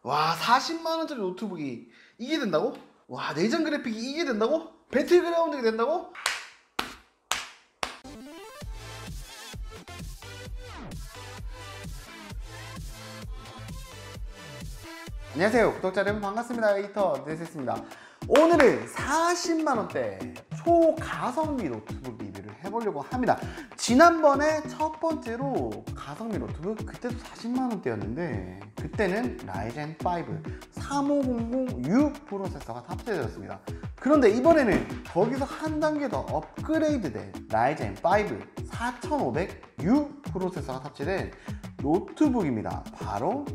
와, 40만원짜리 노트북이 이게 된다고? 와, 내장 그래픽이 이게 된다고? 배틀그라운드가 된다고? 안녕하세요, 구독자 여러분 반갑습니다. 에디터 네스입니다. 오늘은 40만원대 초가성비 노트북 리뷰를 해보려고 합니다. 지난번에 첫 번째로 가성비 노트북, 그때도 40만원대였는데 그때는 라이젠 5 3500U 프로세서가 탑재되었습니다. 그런데 이번에는 거기서 한 단계 더 업그레이드된 라이젠 5 4500U 프로세서가 탑재된 노트북입니다. 바로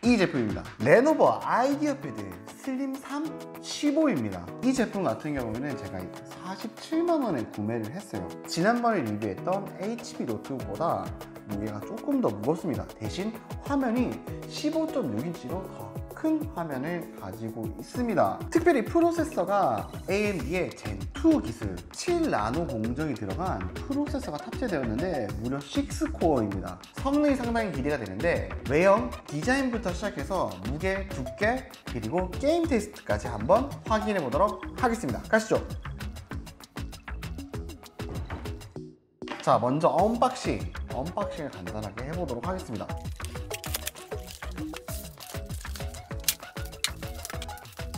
이 제품입니다. 레노버 아이디어 패드 슬림 3 15입니다. 이 제품 같은 경우에는 제가 47만원에 구매를 했어요. 지난번에 리뷰했던 HP 노트북보다 무게가 조금 더 무겁습니다. 대신 화면이 15.6인치로 더 큰 화면을 가지고 있습니다. 특별히 프로세서가 AMD의 젠2 기술 7나노 공정이 들어간 프로세서가 탑재되었는데 무려 6코어입니다. 성능이 상당히 기대가 되는데 외형, 디자인부터 시작해서 무게, 두께, 그리고 게임 테스트까지 한번 확인해 보도록 하겠습니다. 가시죠. 자, 먼저 언박싱을 간단하게 해보도록 하겠습니다.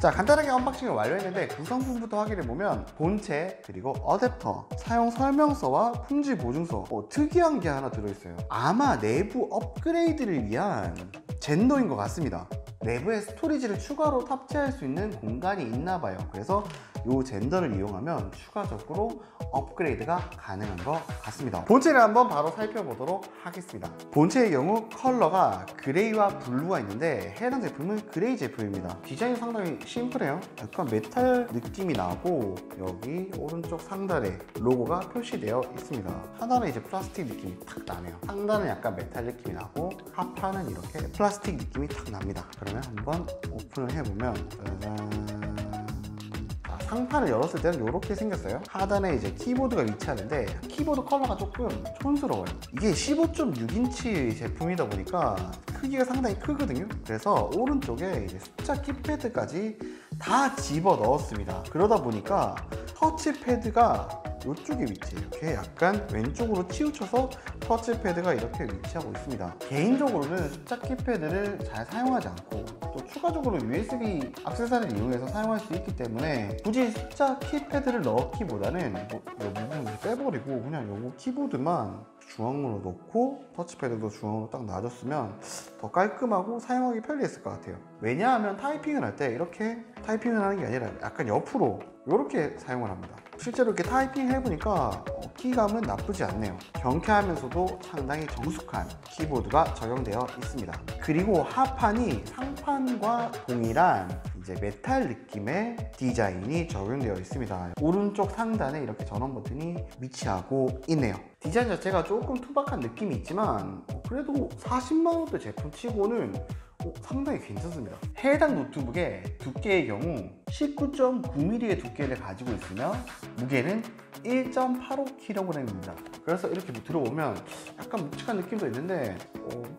자, 간단하게 언박싱을 완료했는데 구성품부터 확인해보면 본체, 그리고 어댑터, 사용 설명서와 품질 보증서, 특이한 게 하나 들어있어요. 아마 내부 업그레이드를 위한 젠더인 것 같습니다. 내부에 스토리지를 추가로 탑재할 수 있는 공간이 있나 봐요. 그래서 이 젠더를 이용하면 추가적으로 업그레이드가 가능한 것 같습니다. 본체를 한번 바로 살펴보도록 하겠습니다. 본체의 경우 컬러가 그레이와 블루가 있는데 해당 제품은 그레이 제품입니다. 디자인이 상당히 심플해요. 약간 메탈 느낌이 나고 여기 오른쪽 상단에 로고가 표시되어 있습니다. 하단에 이제 플라스틱 느낌이 탁 나네요. 상단은 약간 메탈 느낌이 나고 하판은 이렇게 플라스틱 느낌이 탁 납니다. 그러면 한번 오픈을 해보면 짜잔. 상판을 열었을 때는 이렇게 생겼어요. 하단에 이제 키보드가 위치하는데 키보드 컬러가 조금 촌스러워요. 이게 15.6인치 제품이다 보니까 크기가 상당히 크거든요. 그래서 오른쪽에 이제 숫자 키패드까지 다 집어 넣었습니다. 그러다 보니까 터치패드가 이쪽에 위치해요. 이렇게 약간 왼쪽으로 치우쳐서 터치패드가 이렇게 위치하고 있습니다. 개인적으로는 숫자 키패드를 잘 사용하지 않고 또 추가적으로 USB 액세서리를 이용해서 사용할 수 있기 때문에 굳이 숫자 키패드를 넣기보다는 이 부분을 빼버리고 그냥 요거 키보드만 중앙으로 놓고 터치패드도 중앙으로 딱 놔줬으면 더 깔끔하고 사용하기 편리했을 것 같아요. 왜냐하면 타이핑을 할 때 이렇게 타이핑을 하는 게 아니라 약간 옆으로 이렇게 사용을 합니다. 실제로 이렇게 타이핑 해보니까 키감은 나쁘지 않네요. 경쾌하면서도 상당히 정숙한 키보드가 적용되어 있습니다. 그리고 하판이 상판과 동일한 이제 메탈 느낌의 디자인이 적용되어 있습니다. 오른쪽 상단에 이렇게 전원 버튼이 위치하고 있네요. 디자인 자체가 조금 투박한 느낌이 있지만 그래도 40만원대 제품 치고는 상당히 괜찮습니다. 해당 노트북의 두께의 경우 19.9mm의 두께를 가지고 있으며 무게는 1.85kg입니다. 그래서 이렇게 들어보면 약간 묵직한 느낌도 있는데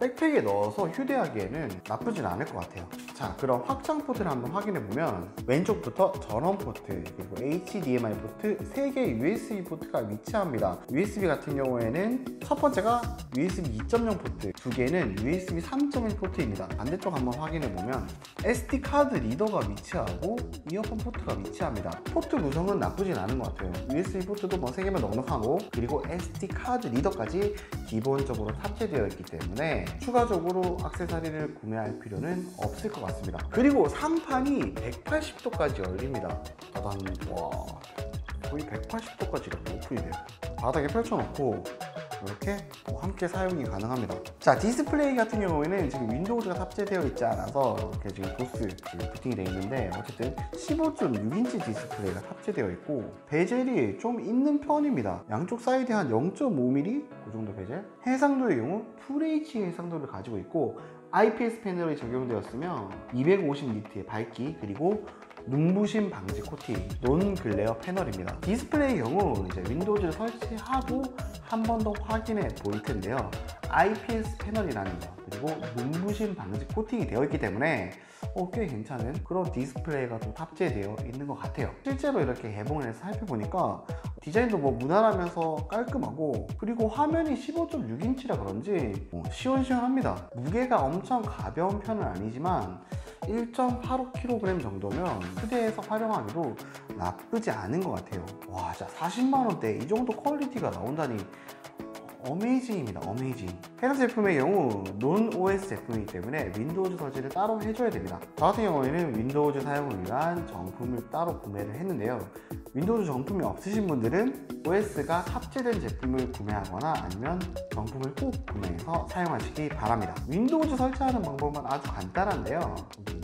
백팩에 넣어서 휴대하기에는 나쁘진 않을 것 같아요. 자, 그럼 확장 포트를 한번 확인해 보면 왼쪽부터 전원 포트, 그리고 HDMI 포트 3개 USB 포트가 위치합니다. USB 같은 경우에는 첫 번째가 USB 2.0 포트, 두 개는 USB 3.1 포트입니다. 반대쪽 한번 확인해 보면 SD 카드 리더가 위치하고 이어폰 포트가 위치합니다. 포트 구성은 나쁘진 않은 것 같아요. USB 포트도 뭐 3개면 넉넉하고 그리고 SD 카드 리더까지 기본적으로 탑재되어 있기 때문에 추가적으로 액세서리를 구매할 필요는 없을 것 같습니다. 그리고 상판이 180도까지 열립니다. 와, 거의 180도까지 이렇게 오픈이 돼요. 바닥에 펼쳐놓고 이렇게 함께 사용이 가능합니다. 자, 디스플레이 같은 경우에는 지금 윈도우즈가 탑재되어 있지 않아서 이렇게 지금 도스 부팅이 되어 있는데 어쨌든 15.6인치 디스플레이가 탑재되어 있고 베젤이 좀 있는 편입니다. 양쪽 사이드에 한 0.5mm 그 정도 베젤. 해상도의 경우 FHD 해상도를 가지고 있고 IPS 패널이 적용되었으며 250니트의 밝기, 그리고 눈부심 방지 코팅 논 글레어 패널입니다. 디스플레이의 경우 이제 윈도우즈를 설치하고 한 번 더 확인해 볼 텐데요. IPS 패널이라는 거 그리고 눈부심 방지 코팅이 되어 있기 때문에 꽤 괜찮은 그런 디스플레이가 좀 탑재되어 있는 것 같아요. 실제로 이렇게 개봉을 해서 살펴보니까 디자인도 뭐 무난하면서 깔끔하고, 그리고 화면이 15.6인치라 그런지 시원시원합니다. 무게가 엄청 가벼운 편은 아니지만 1.85kg 정도면 휴대해서 활용하기도 나쁘지 않은 것 같아요. 와, 진짜 40만원대 이 정도 퀄리티가 나온다니 어메이징입니다. 어메이징. 해당 제품의 경우 논 OS 제품이기 때문에 윈도우즈 설치를 따로 해줘야 됩니다. 저 같은 경우에는 윈도우즈 사용을 위한 정품을 따로 구매를 했는데요. 윈도우즈 정품이 없으신 분들은 OS가 탑재된 제품을 구매하거나 아니면 정품을 꼭 구매해서 사용하시기 바랍니다. 윈도우즈 설치하는 방법은 아주 간단한데요.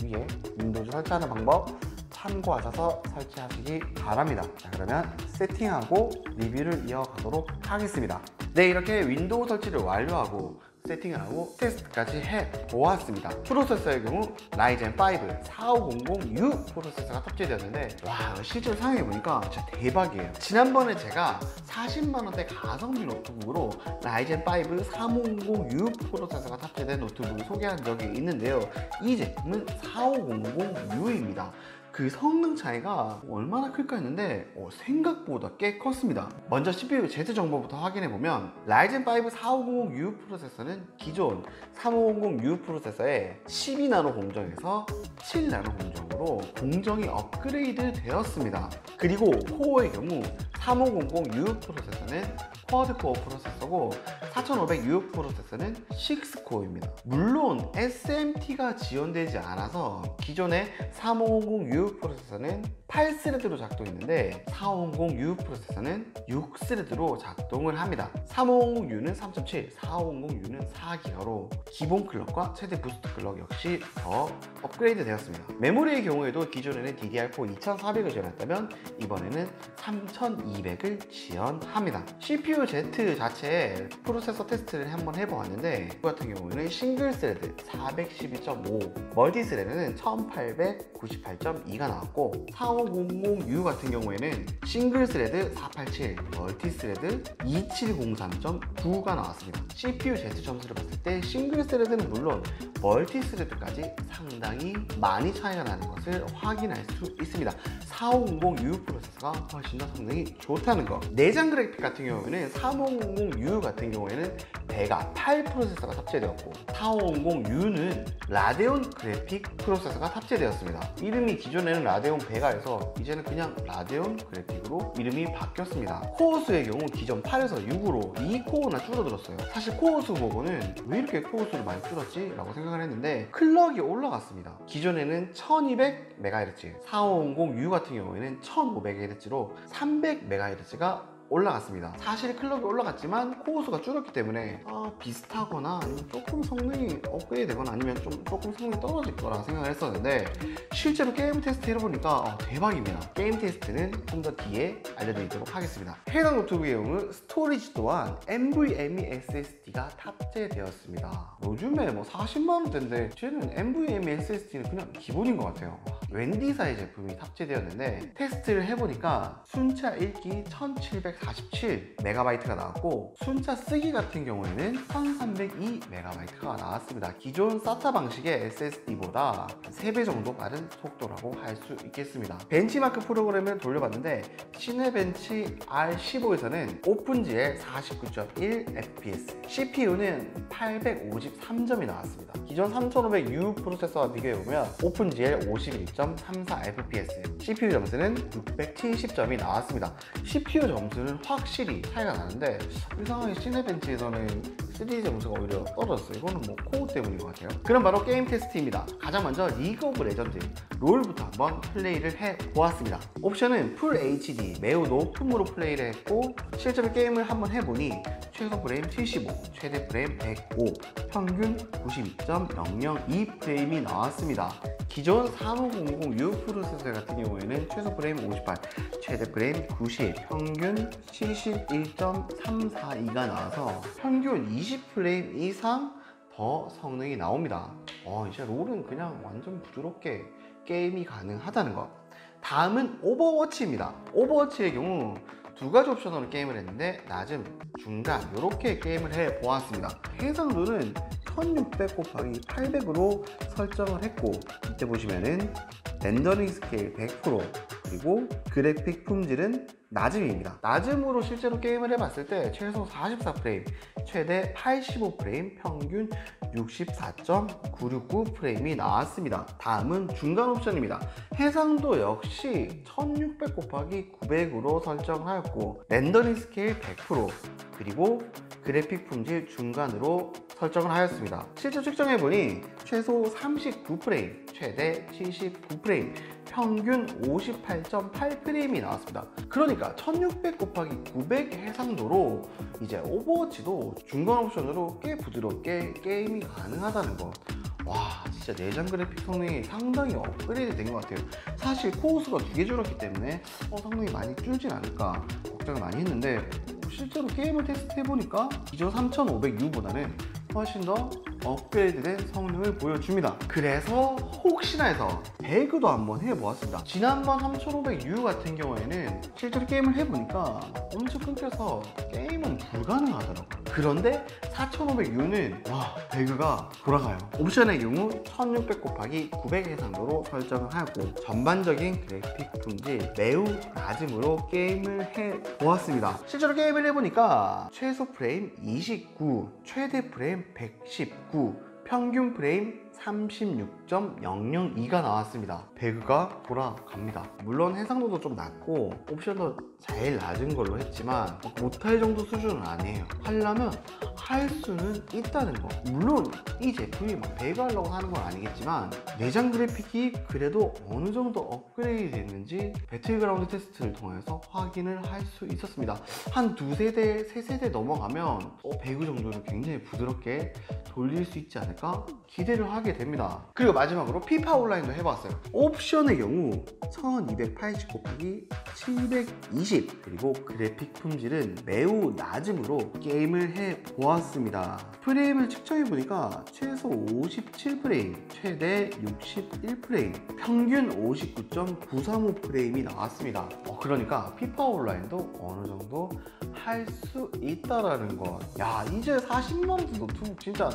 위에 윈도우즈 설치하는 방법 참고하셔서 설치하시기 바랍니다. 자, 그러면 세팅하고 리뷰를 이어가도록 하겠습니다. 네, 이렇게 윈도우 설치를 완료하고 세팅을 하고 테스트까지 해보았습니다. 프로세서의 경우 라이젠 5 4500U 프로세서가 탑재되었는데, 와, 실제로 사용해보니까 진짜 대박이에요. 지난번에 제가 40만원대 가성비 노트북으로 라이젠 5 3500U 프로세서가 탑재된 노트북을 소개한 적이 있는데요. 이 제품은 4500U입니다. 그 성능 차이가 얼마나 클까 했는데 생각보다 꽤 컸습니다. 먼저 CPU Z 정보부터 확인해보면 라이젠 5 4500U 프로세서는 기존 3500U 프로세서의 12나노 공정에서 7나노 공정으로 공정이 업그레이드 되었습니다. 그리고 코어의 경우 3500U 프로세서는 쿼드코어 프로세서고 4500U 프로세서는 6코어입니다. 물론 SMT가 지원되지 않아서 기존의 3500U 프로세서는 8스레드로 작동했는데 4500U 프로세서는 6스레드로 작동을 합니다. 3500U는 3.7, 4500U는 4기가로 기본 클럭과 최대 부스트 클럭 역시 더 업그레이드 되었습니다. 메모리의 경우에도 기존에는 DDR4 2400을 지원했다면 이번에는 3200을 지원합니다. CPU Z 자체의 프로세서 테스트를 한번 해보았는데, 이 같은 경우에는 싱글 스레드 412.5, 멀티 스레드는 1898.2가 나왔고 4500U 같은 경우에는 싱글 스레드 487, 멀티 스레드 2703.9가 나왔습니다. CPU Z 점수를 봤을 때 싱글 스레드는 물론 멀티 스레드까지 상당히 많이 차이가 나는 것을 확인할 수 있습니다. 4500U 프로세서가 훨씬 더 성능이 좋다는 거. 내장 그래픽 같은 경우에는 3500U 같은 경우에는 베가 8 프로세서가 탑재되었고 4500U는 라데온 그래픽 프로세서가 탑재되었습니다. 이름이 기존에는 라데온 베가에서 이제는 그냥 라데온 그래픽으로 이름이 바뀌었습니다. 코어 수의 경우 기존 8에서 6으로 2코어나 줄어들었어요. 사실 코어 수 보고는 왜 이렇게 코어 수를 많이 줄었지? 라고 생각을 했는데 클럭이 올라갔습니다. 기존에는 1200MHz, 4500U 같은 경우에는 1500Hz로 300MHz가 올라갔습니다. 사실 클럭이 올라갔지만 코어 수가 줄었기 때문에 비슷하거나 아니면 조금 성능이 업그레이드 되거나 아니면 조금 성능이 떨어질 거라 생각을 했었는데, 실제로 게임 테스트 해보니까 대박입니다. 게임 테스트는 좀 더 뒤에 알려드리도록 하겠습니다. 해당 노트북의 경우 스토리지 또한 NVMe SSD가 탑재되었습니다. 요즘에 뭐 40만원대인데 쟤는 NVMe SSD는 그냥 기본인 것 같아요. 웬디사의 제품이 탑재되었는데 테스트를 해보니까 순차 읽기 1747MB가 나왔고 순차 쓰기 같은 경우에는 1302MB가 나왔습니다. 기존 SATA 방식의 SSD보다 3배 정도 빠른 속도라고 할 수 있겠습니다. 벤치마크 프로그램을 돌려봤는데 시네벤치 R15에서는 오픈GL 49.1fps, CPU는 853점이 나왔습니다. 기존 3500U 프로세서와 비교해보면 오픈GL 51.34fps, CPU 점수는 670점이 나왔습니다. CPU 점수는 확실히 차이가 나는데 이상하게 시네벤치에서는 3D 점수가 오히려 떨어졌어요. 이거는 뭐 코어 때문인 것 같아요. 그럼 바로 게임 테스트입니다. 가장 먼저 리그 오브 레전드 롤부터 한번 플레이를 해보았습니다. 옵션은 풀 HD 매우 높음으로 플레이를 했고 실제로 게임을 한번 해보니 최소 프레임 75, 최대 프레임 105, 평균 92.002 프레임이 나왔습니다. 기존 3500U 프로세서 같은 경우에는 최소 프레임 58, 최대 프레임 90, 평균 71.342가 나와서 평균 20프레임 이상 더 성능이 나옵니다. 이제 롤은 그냥 완전 부드럽게 게임이 가능하다는 것. 다음은 오버워치입니다. 오버워치의 경우 두 가지 옵션으로 게임을 했는데 낮음, 중간 이렇게 게임을 해 보았습니다. 해상도는 1600 곱하기 800으로 설정을 했고, 이때 보시면은 렌더링 스케일 100%, 그리고 그래픽 품질은 낮음입니다. 낮음으로 실제로 게임을 해봤을 때 최소 44프레임, 최대 85프레임, 평균 64.969프레임이 나왔습니다. 다음은 중간 옵션입니다. 해상도 역시 1600 곱하기 900으로 설정하였고, 렌더링 스케일 100%, 그리고 그래픽 품질 중간으로 설정을 하였습니다. 실제 측정해보니 최소 39프레임, 최대 79프레임, 평균 58.8프레임이 나왔습니다. 그러니까 1600 곱하기 900 해상도로 이제 오버워치도 중간 옵션으로 꽤 부드럽게 게임이 가능하다는 거. 와, 진짜 내장 그래픽 성능이 상당히 업그레이드 된 것 같아요. 사실 코어수가 2개 줄었기 때문에 성능이 많이 줄진 않을까 걱정을 많이 했는데, 실제로 게임을 테스트해보니까 기존 3500U보다는 훨씬 더 업그레이드된 성능을 보여줍니다. 그래서 혹시나 해서 배그도 한번 해보았습니다. 지난번 3500U 같은 경우에는 실제로 게임을 해보니까 엄청 끊겨서 게임은 불가능하더라고요. 그런데 4500U는 와, 배그가 돌아가요. 옵션의 경우 1600 곱하기 900 해상도로 설정을 하고, 전반적인 그래픽 품질 매우 낮음으로 게임을 해보았습니다. 실제로 게임을 해보니까 최소 프레임 29, 최대 프레임 119, 평균 프레임 36.002가 나왔습니다. 배그가 돌아갑니다. 물론 해상도도 좀 낮고 옵션도 제일 낮은 걸로 했지만 못할 정도 수준은 아니에요. 하려면 할 수는 있다는 거. 물론 이 제품이 막 배그 하려고 하는 건 아니겠지만 내장 그래픽이 그래도 어느 정도 업그레이드 됐는지 배틀그라운드 테스트를 통해서 확인을 할 수 있었습니다. 한 두세대, 세세대 넘어가면 배그 정도는 굉장히 부드럽게 돌릴 수 있지 않을까 기대를 하게 됩니다. 그리고 마지막으로 피파 온라인도 해봤어요. 옵션의 경우 1280 곱하기 720, 그리고 그래픽 품질은 매우 낮음으로 게임을 해보았습니다. 프레임을 측정해보니까 최소 57프레임, 최대 61프레임, 평균 59.935프레임이 나왔습니다. 그러니까 피파 온라인도 어느 정도 할 수 있다라는 것. 야, 이제 40만원대 노트북 진짜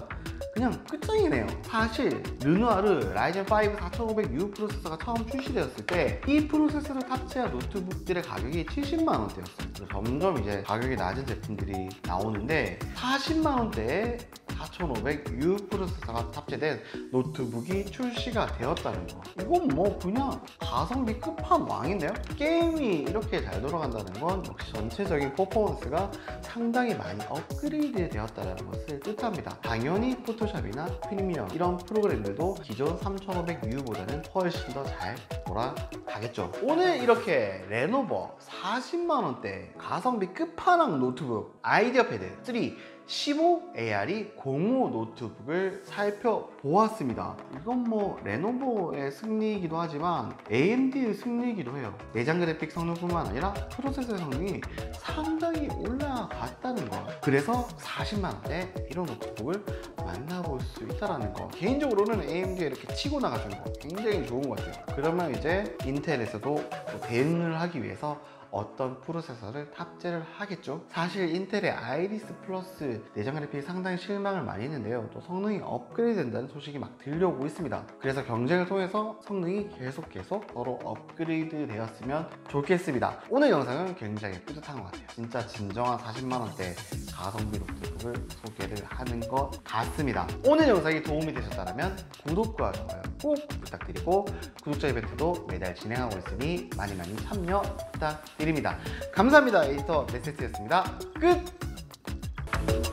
그냥 끝장이네요. 사실 르누아르 라이젠 5 4500U 프로세서가 처음 출시되었을 때 이 프로세서를 탑재한 노트북들의 가격이 70만원대였어요. 점점 이제 가격이 낮은 제품들이 나오는데 40만원대에 4500U 프로세서가 탑재된 노트북이 출시가 되었다는 거. 이건 뭐 그냥 가성비 끝판왕인데요. 게임이 이렇게 잘 돌아간다는 건 역시 전체적인 퍼포먼스가 상당히 많이 업그레이드 되었다는 것을 뜻합니다. 당연히 포토샵이나 프리미엄 이런 프로그램들도 기존 3500U보다는 훨씬 더 잘 돌아가겠죠. 오늘 이렇게 레노버 40만원대 가성비 끝판왕 노트북 아이디어 패드 3 15ARE05 노트북을 살펴보았습니다. 이건 뭐 레노버의 승리이기도 하지만 AMD의 승리이기도 해요. 내장 그래픽 성능뿐만 아니라 프로세서 성능이 상당히 올라갔다는 거. 그래서 40만원대 이런 노트북을 만나볼 수 있다는 거. 개인적으로는 AMD가 이렇게 치고 나가주는 거 굉장히 좋은 것 같아요. 그러면 이제 인텔에서도 대응을 하기 위해서 어떤 프로세서를 탑재를 하겠죠. 사실 인텔의 아이리스 플러스 내장 그래픽이 상당히 실망을 많이 했는데요. 또 성능이 업그레이드 된다는 소식이 막 들려오고 있습니다. 그래서 경쟁을 통해서 성능이 계속 서로 업그레이드 되었으면 좋겠습니다. 오늘 영상은 굉장히 뿌듯한 것 같아요. 진짜 진정한 40만원대 가성비 노트북을 소개를 하는 것 같습니다. 오늘 영상이 도움이 되셨다면 구독과 좋아요 꼭 부탁드리고, 구독자 이벤트도 매달 진행하고 있으니 많이 참여 부탁드립니다. 감사합니다. 에디터 네세트였습니다. 끝!